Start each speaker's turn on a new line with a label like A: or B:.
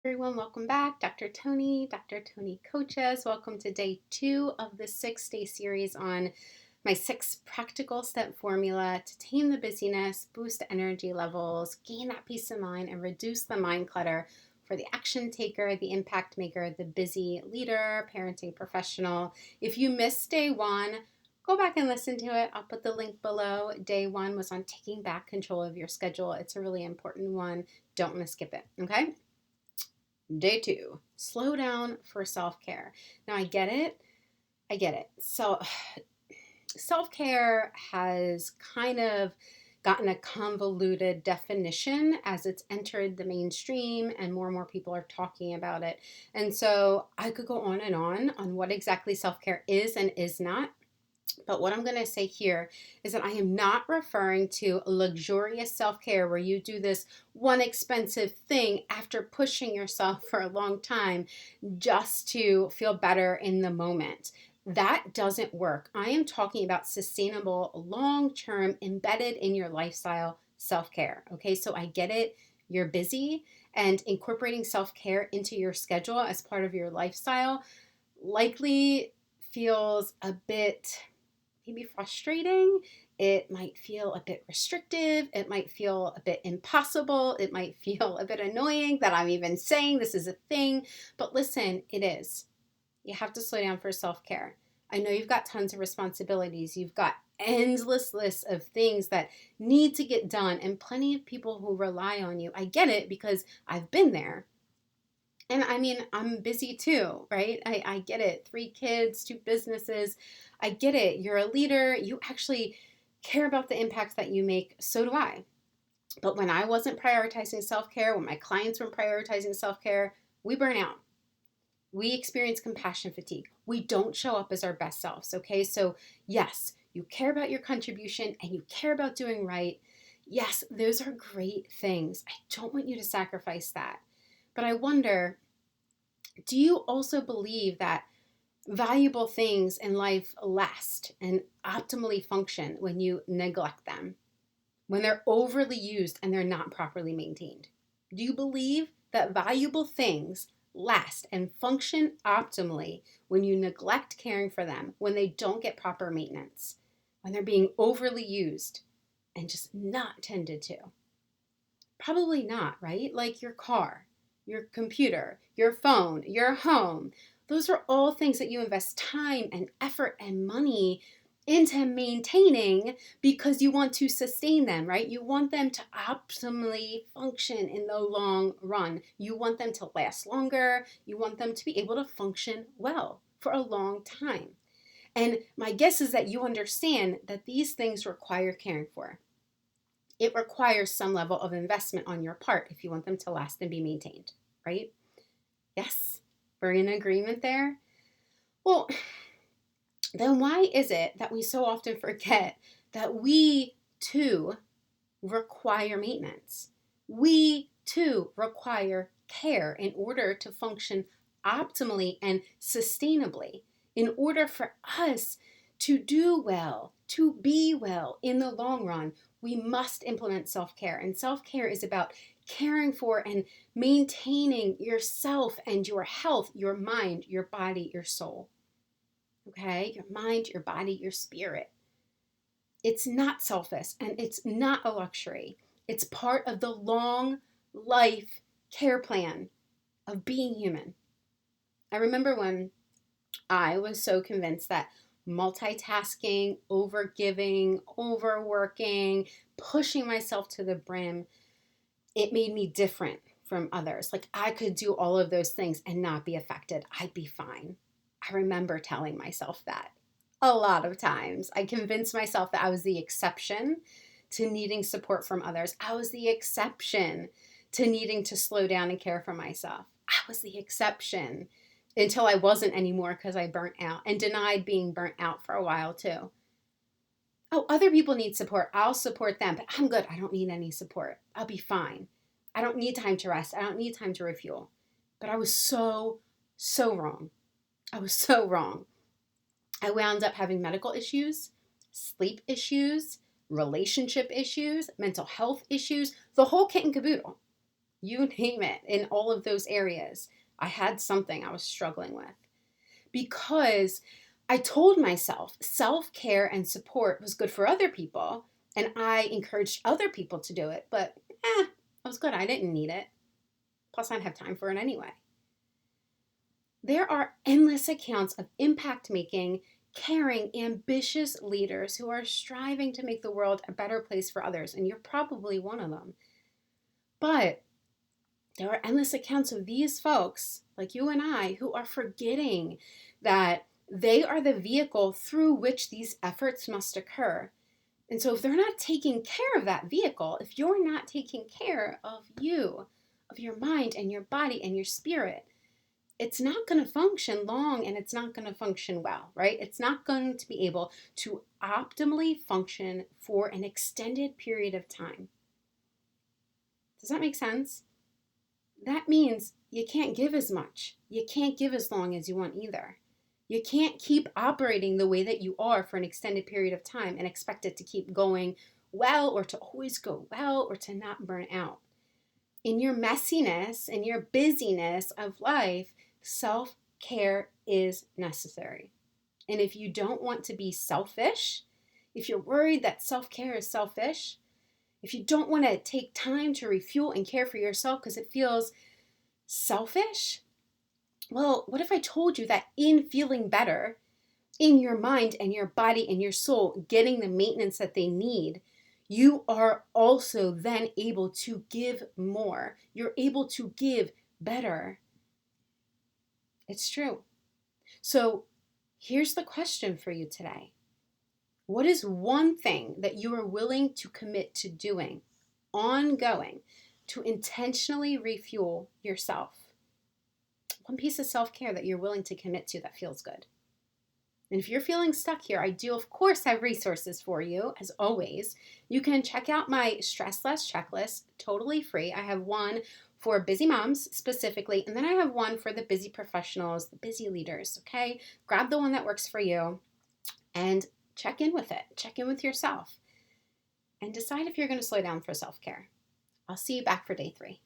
A: Everyone, welcome back. Dr. Toni Coaches. Welcome to day 2 of the 6-day series on my 6 practical step formula to tame the busyness, boost energy levels, gain that peace of mind, and reduce the mind clutter for the action taker, the impact maker, the busy leader, parenting professional. If you missed day 1, go back and listen to it. I'll put the link below. Day 1 was on taking back control of your schedule. It's a really important one. Don't want to skip it, okay? Day 2, slow down for self-care. Now I get it. So self-care has kind of gotten a convoluted definition as it's entered the mainstream and more people are talking about it. And so I could go on what exactly self-care is and is not. But what I'm going to say here is that I am not referring to luxurious self-care where you do this one expensive thing after pushing yourself for a long time just to feel better in the moment. That doesn't work. I am talking about sustainable, long-term, embedded in your lifestyle self-care. Okay, so I get it. You're busy, and incorporating self-care into your schedule as part of your lifestyle likely feels a bit maybe frustrating. It might feel a bit restrictive. It might feel a bit impossible. It might feel a bit annoying that I'm even saying this is a thing. But listen, it is. You have to slow down for self-care. I know you've got tons of responsibilities. You've got endless lists of things that need to get done and plenty of people who rely on you. I get it because I've been there. And I mean, I'm busy too, right? I get it. 3 kids, 2 businesses. I get it. You're a leader. You actually care about the impact that you make. So do I. But when I wasn't prioritizing self-care, when my clients weren't prioritizing self-care, we burn out. We experience compassion fatigue. We don't show up as our best selves, okay? So yes, you care about your contribution and you care about doing right. Yes, those are great things. I don't want you to sacrifice that. But I wonder, do you also believe that valuable things in life last and optimally function when you neglect them, when they're overly used and they're not properly maintained? Do you believe that valuable things last and function optimally when you neglect caring for them, when they don't get proper maintenance, when they're being overly used and just not tended to? Probably not, right? Like your car, your computer, your phone, your home. Those are all things that you invest time and effort and money into maintaining because you want to sustain them, right? You want them to optimally function in the long run. You want them to last longer. You want them to be able to function well for a long time. And my guess is that you understand that these things require caring for. It requires some level of investment on your part if you want them to last and be maintained, right? Yes, we're in agreement there. Well, then why is it that we so often forget that we too require maintenance? We too require care in order to function optimally and sustainably, in order for us to do well, to be well in the long run. We must implement self-care, and self-care is about caring for and maintaining yourself and your health, your mind, your body, your soul. Okay? Your mind, your body, your spirit. It's not selfish and it's not a luxury. It's part of the long life care plan of being human. I remember when I was so convinced that multitasking, overgiving, overworking, pushing myself to the brim, it made me different from others. Like I could do all of those things and not be affected. I'd be fine. I remember telling myself that a lot of times. I convinced myself that I was the exception to needing support from others. I was the exception to needing to slow down and care for myself. I was the exception until I wasn't anymore because I burnt out and denied being burnt out for a while too. Oh, other people need support. I'll support them, but I'm good. I don't need any support. I'll be fine. I don't need time to rest. I don't need time to refuel. But I was so wrong. I was so wrong. I wound up having medical issues, sleep issues, relationship issues, mental health issues, the whole kit and caboodle. You name it, in all of those areas. I had something I was struggling with because I told myself self care and support was good for other people, and I encouraged other people to do it, but I was good. I didn't need it. Plus, I didn't have time for it anyway. There are endless accounts of impact making, caring, ambitious leaders who are striving to make the world a better place for others, and you're probably one of them. But there are endless accounts of these folks, like you and I, who are forgetting that they are the vehicle through which these efforts must occur. And so if they're not taking care of that vehicle, if you're not taking care of you, of your mind and your body and your spirit, it's not going to function long and it's not going to function well, right? It's not going to be able to optimally function for an extended period of time. Does that make sense? That means you can't give as much. You can't give as long as you want either. You can't keep operating the way that you are for an extended period of time and expect it to keep going well or to always go well or to not burn out. In your messiness and your busyness of life, self-care is necessary. And if you don't want to be selfish, if you're worried that self-care is selfish, if you don't want to take time to refuel and care for yourself because it feels selfish, well, what if I told you that in feeling better, in your mind and your body and your soul, getting the maintenance that they need, you are also then able to give more. You're able to give better. It's true. So here's the question for you today. What is one thing that you are willing to commit to doing, ongoing, to intentionally refuel yourself? One piece of self-care that you're willing to commit to that feels good. And if you're feeling stuck here, I do, of course, have resources for you, as always. You can check out my Stress Less checklist, totally free. I have one for busy moms specifically, and then I have one for the busy professionals, the busy leaders, okay? Grab the one that works for you and check in with it. Check in with yourself and decide if you're going to slow down for self-care. I'll see you back for day 3.